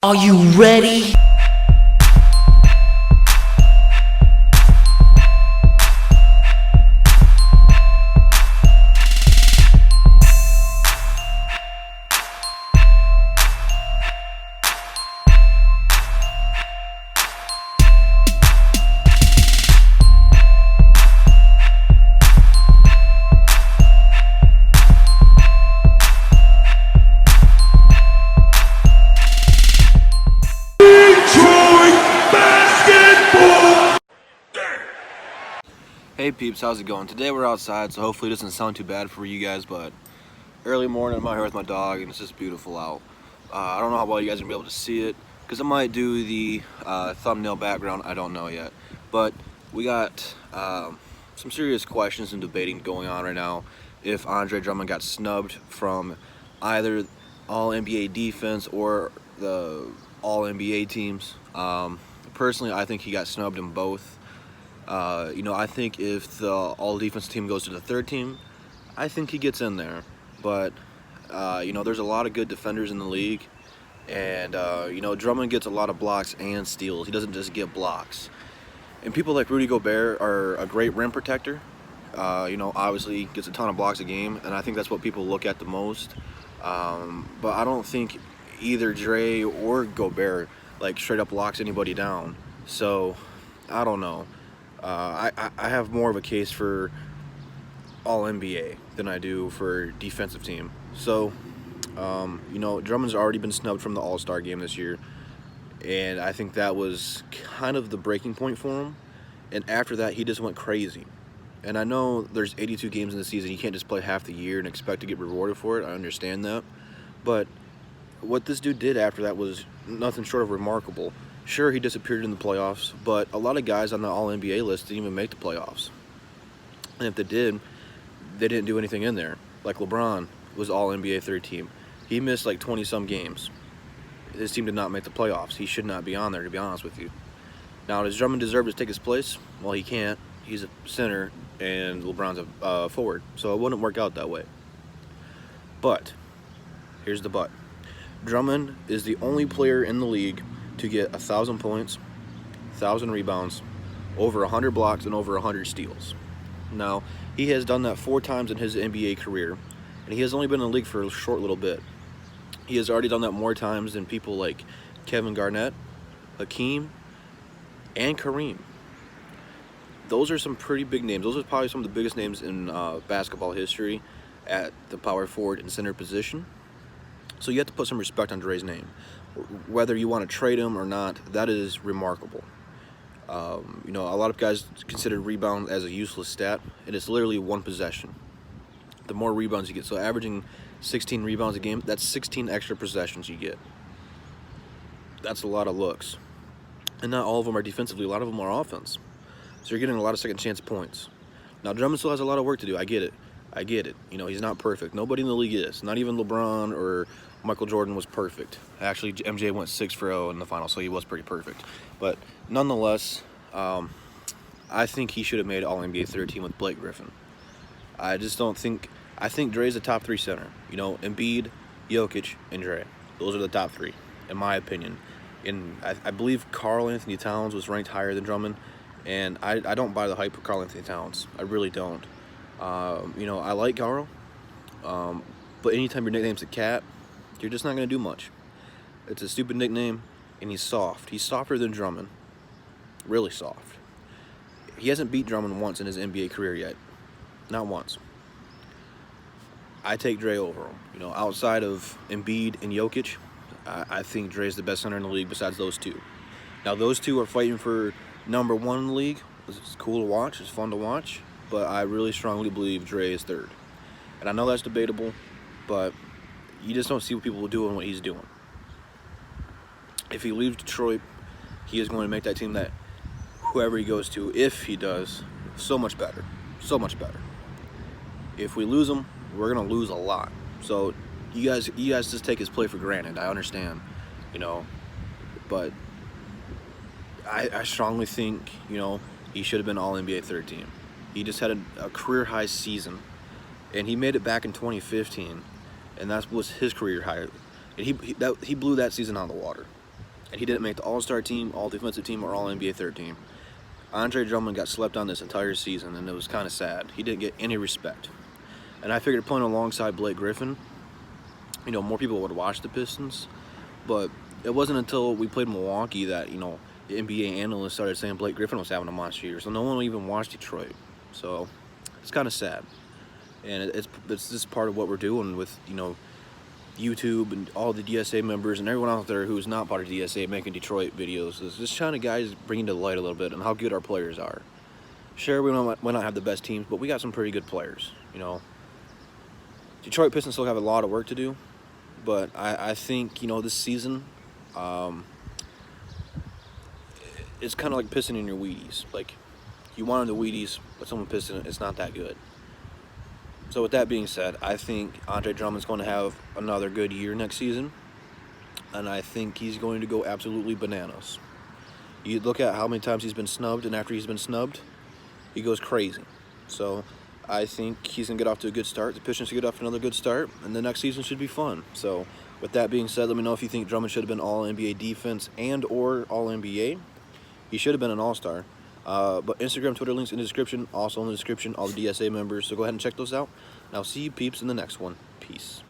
Are you ready? Hey peeps, how's it going? Today we're outside, so hopefully it doesn't sound too bad for you guys, but early morning I'm out here with my dog and it's just beautiful out. I don't know how well you guys are going to be able to see it, because I might do the thumbnail background, I don't know yet. But we got some serious questions and debating going on right now if Andre Drummond got snubbed from either All-NBA defense or the All-NBA teams. Personally, I think he got snubbed in both. I think if the all-defense team goes to the third team, I think he gets in there. But, there's a lot of good defenders in the league. And, Drummond gets a lot of blocks and steals. He doesn't just get blocks. And people like Rudy Gobert are a great rim protector. Obviously gets a ton of blocks a game. And I think that's what people look at the most. But I don't think either Dre or Gobert, straight up locks anybody down. So, I don't know. I have more of a case for All-NBA than I do for defensive team. So, Drummond's already been snubbed from the All-Star game this year, and I think that was kind of the breaking point for him. And after that, he just went crazy. And I know there's 82 games in the season. You can't just play half the year and expect to get rewarded for it. I understand that. But what this dude did after that was nothing short of remarkable. Sure, he disappeared in the playoffs, but a lot of guys on the All-NBA list didn't even make the playoffs. And if they did, they didn't do anything in there. Like LeBron was All-NBA third team. He missed 20-some games. His team did not make the playoffs. He should not be on there, to be honest with you. Now, does Drummond deserve to take his place? Well, he can't. He's a center, and LeBron's a forward, so it wouldn't work out that way. But, here's the but. Drummond is the only player in the league to get 1,000 points, 1,000 rebounds, over 100 blocks, and over 100 steals. Now, he has done that 4 times in his NBA career, and he has only been in the league for a short little bit. He has already done that more times than people like Kevin Garnett, Hakeem, and Kareem. Those are some pretty big names. Those are probably some of the biggest names in basketball history at the power forward and center position. So you have to put some respect on Dre's name. Whether you want to trade him or not, that is remarkable. A lot of guys consider rebound as a useless stat, and it's literally one possession. The more rebounds you get, so averaging 16 rebounds a game, that's 16 extra possessions you get. That's a lot of looks. And not all of them are defensively, a lot of them are offense. So you're getting a lot of second chance points. Now, Drummond still has a lot of work to do, I get it. He's not perfect. Nobody in the league is. Not even LeBron or Michael Jordan was perfect. Actually, MJ went 6 for 0 in the final, so he was pretty perfect. But nonetheless, I think he should have made All-NBA third team with Blake Griffin. I think Dre's a top 3 center. Embiid, Jokic, and Dre. Those are the top 3, in my opinion. And I believe Karl Anthony Towns was ranked higher than Drummond. And I don't buy the hype of Karl Anthony Towns. I really don't. I like Karl, but anytime your nickname's a cat, you're just not going to do much. It's a stupid nickname, and he's soft. He's softer than Drummond. Really soft. He hasn't beat Drummond once in his NBA career yet. Not once. I take Dre over him. Outside of Embiid and Jokic, I think Dre's the best center in the league besides those two. Now, those two are fighting for number 1 in the league. It's cool to watch. It's fun to watch. But I really strongly believe Dre is third. And I know that's debatable, but you just don't see what people are doing what he's doing. If he leaves Detroit, he is going to make that team that whoever he goes to, if he does, so much better. So much better. If we lose him, we're going to lose a lot. So you guys just take his play for granted. I understand, but I strongly think, he should have been All-NBA third team. He just had a career-high season, and he made it back in 2015, and that was his career high. And he blew that season out of the water. and he didn't make the All-Star team, All-Defensive team, or All-NBA third team. Andre Drummond got slept on this entire season, and it was kind of sad. He didn't get any respect. And I figured playing alongside Blake Griffin, you know, more people would watch the Pistons. But it wasn't until we played Milwaukee that, you know, the NBA analysts started saying Blake Griffin was having a monster year. So no one even watched Detroit. So it's kind of sad. And it's just part of what we're doing with, you know, YouTube and all the DSA members and everyone out there who's not part of DSA making Detroit videos. Is just trying to guys bring to light a little bit on how good our players are. Sure, we might not have the best teams, but we got some pretty good players, you know. Detroit Pistons still have a lot of work to do, but I think, you know, this season, it's kind of like pissing in your Wheaties. Like, you wanted the Wheaties, but someone pissed in it, it's not that good. So with that being said, I think Andre Drummond's going to have another good year next season, and I think he's going to go absolutely bananas. You look at how many times he's been snubbed, and after he's been snubbed, he goes crazy. So I think he's going to get off to a good start. The Pistons should get off to another good start, and the next season should be fun. So with that being said, let me know if you think Drummond should have been All-NBA defense and or All-NBA. He should have been an All-Star. But Instagram, Twitter links in the description. Also in the description, all the DSA members. So go ahead and check those out. And I'll see you peeps in the next one. Peace.